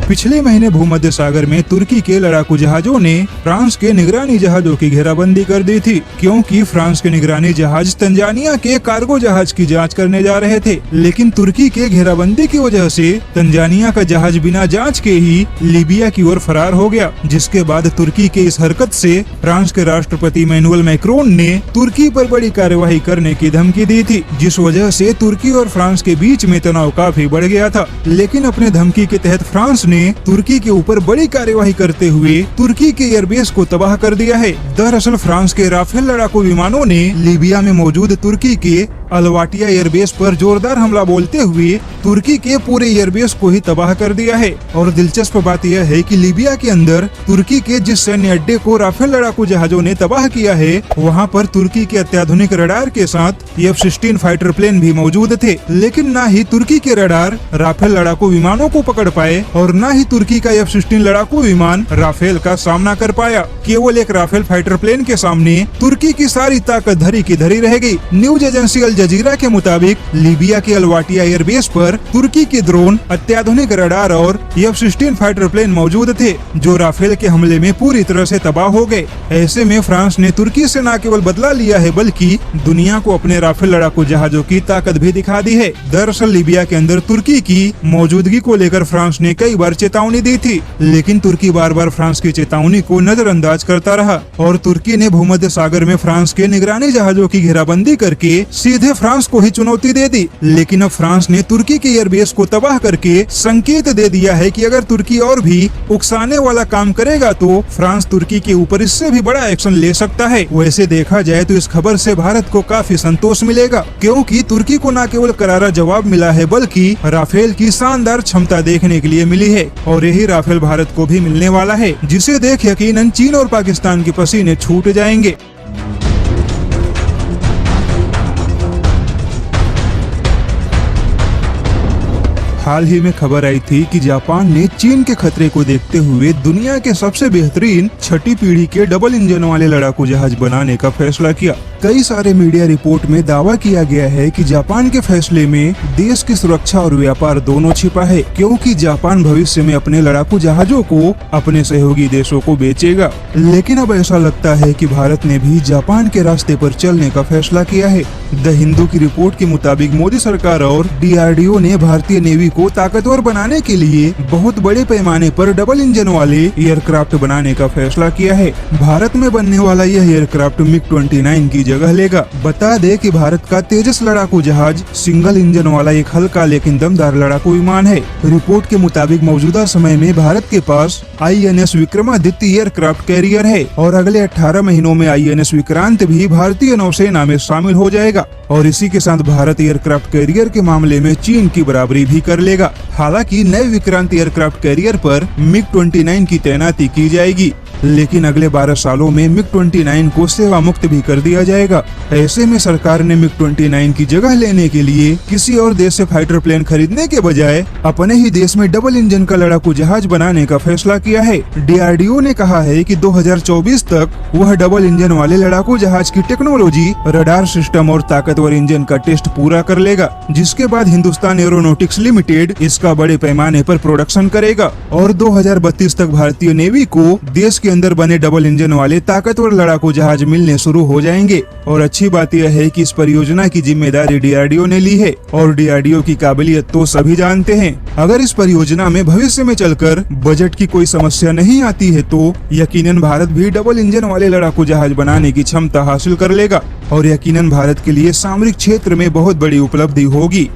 पिछले महीने भूमध्य सागर में तुर्की के लड़ाकू जहाजों ने फ्रांस के निगरानी जहाजों की घेराबंदी कर दी थी, क्योंकि फ्रांस के निगरानी जहाज तंजानिया के कार्गो जहाज की जांच करने जा रहे थे। लेकिन तुर्की के घेराबंदी की वजह से तंजानिया का जहाज बिना जांच के ही लीबिया की ओर फरार हो गया, जिसके बाद तुर्की के इस हरकत से फ्रांस के राष्ट्रपति इमैनुअल मैक्रोन ने तुर्की पर बड़ी कार्यवाही करने की धमकी दी थी, जिस वजह से तुर्की और फ्रांस के बीच में तनाव काफी बढ़ गया था। लेकिन अपने धमकी के तहत फ्रांस ने तुर्की के ऊपर बड़ी कार्यवाही करते हुए तुर्की के एयरबेस को तबाह कर दिया है। दरअसल फ्रांस के राफेल लड़ाकू विमानों ने लीबिया में मौजूद तुर्की के अलवाटिया एयरबेस पर जोरदार हमला बोलते हुए तुर्की के पूरे एयरबेस को ही तबाह कर दिया है। और दिलचस्प बात यह है कि लीबिया के अंदर तुर्की के जिस सैन्य अड्डे को राफेल लड़ाकू जहाजों ने तबाह किया है, वहाँ पर तुर्की के अत्याधुनिक रडार के साथ F-16 फाइटर प्लेन भी मौजूद थे। लेकिन न ही तुर्की के रडार राफेल लड़ाकू विमानों को पकड़ पाए और न ही तुर्की का F-16 लड़ाकू विमान राफेल का सामना कर पाया। केवल एक राफेल फाइटर प्लेन के सामने तुर्की की सारी ताकत धरी की धरी रह गई। न्यूज एजेंसी अल जजीरा के मुताबिक लीबिया के अलवाटिया एयरबेस पर तुर्की के ड्रोन, अत्याधुनिक रडार और F-16 फाइटर प्लेन मौजूद थे, जो राफेल के हमले में पूरी तरह से तबाह हो गए। ऐसे में फ्रांस ने तुर्की से न केवल बदला लिया है, बल्कि दुनिया को अपने राफेल लड़ाकू जहाजों की ताकत भी दिखा दी है। दरअसल लीबिया के अंदर तुर्की की मौजूदगी को लेकर फ्रांस ने कई बार चेतावनी दी थी, लेकिन तुर्की बार बार फ्रांस की चेतावनी को नजरअंदाज करता रहा और तुर्की ने भूमध्य सागर में फ्रांस के निगरानी जहाजों की घेराबंदी करके सीधे फ्रांस को ही चुनौती दे दी। लेकिन अब फ्रांस ने तुर्की के एयरबेस को तबाह करके संकेत दे दिया है कि अगर तुर्की और भी उकसाने वाला काम करेगा तो फ्रांस तुर्की के ऊपर इससे भी बड़ा एक्शन ले सकता है। वैसे देखा जाए तो इस खबर से भारत को काफी संतोष मिलेगा, क्योंकि तुर्की को न केवल करारा जवाब मिला है, बल्कि राफेल की शानदार क्षमता देखने के लिए मिली है। और यही राफेल भारत को भी मिलने वाला है, जिसे देख यकीनन चीन और पाकिस्तान के पसीने छूट जाएंगे। हाल ही में खबर आई थी कि जापान ने चीन के खतरे को देखते हुए दुनिया के सबसे बेहतरीन छठी पीढ़ी के डबल इंजन वाले लड़ाकू जहाज बनाने का फैसला किया। कई सारे मीडिया रिपोर्ट में दावा किया गया है कि जापान के फैसले में देश की सुरक्षा और व्यापार दोनों छिपा है, क्योंकि जापान भविष्य में अपने लड़ाकू जहाजों को अपने सहयोगी देशों को बेचेगा। लेकिन अब ऐसा लगता है कि भारत ने भी जापान के रास्ते पर चलने का फैसला किया है। द हिंदू की रिपोर्ट के मुताबिक मोदी सरकार और DRDO ने भारतीय नेवी को ताकतवर बनाने के लिए बहुत बड़े पैमाने पर डबल इंजन वाले एयरक्राफ्ट बनाने का फैसला किया है। भारत में बनने वाला यह एयरक्राफ्ट MiG-29 की जगह लेगा। बता दे कि भारत का तेजस लड़ाकू जहाज सिंगल इंजन वाला एक हल्का लेकिन दमदार लड़ाकू विमान है। रिपोर्ट के मुताबिक मौजूदा समय में भारत के पास INS विक्रमादित्य एयरक्राफ्ट कैरियर है और अगले 18 महीनों में INS विक्रांत भी भारतीय नौसेना में शामिल हो जाएगा। और इसी के साथ भारत एयरक्राफ्ट कैरियर के मामले में चीन की बराबरी भी कर लेगा। हालांकि नए विक्रांत एयरक्राफ्ट कैरियर पर MiG-29 की तैनाती की जाएगी, लेकिन अगले 12 सालों में MiG-29 को सेवा मुक्त भी कर दिया जाएगा। ऐसे में सरकार ने MiG-29 की जगह लेने के लिए किसी और देश से फाइटर प्लेन खरीदने के बजाय अपने ही देश में डबल इंजन का लड़ाकू जहाज बनाने का फैसला किया है। DRDO ने कहा है कि 2024 तक वह डबल इंजन वाले लड़ाकू जहाज की टेक्नोलॉजी, रडार सिस्टम और ताकतवर इंजन का टेस्ट पूरा कर लेगा, जिसके बाद हिंदुस्तान एरोनॉटिक्स लिमिटेड इसका बड़े पैमाने पर प्रोडक्शन करेगा और 2032 तक भारतीय नेवी को देश के अंदर बने डबल इंजन वाले ताकतवर लड़ाकू जहाज मिलने शुरू हो जाएंगे। और अच्छी बात यह है कि इस परियोजना की जिम्मेदारी DRDO ने ली है और DRDO की काबिलियत तो सभी जानते हैं। अगर इस परियोजना में भविष्य में चलकर बजट की कोई समस्या नहीं आती है तो यकीनन भारत भी डबल इंजन वाले लड़ाकू जहाज बनाने की क्षमता हासिल कर लेगा और यकीनन भारत के लिए सामरिक क्षेत्र में बहुत बड़ी उपलब्धि होगी।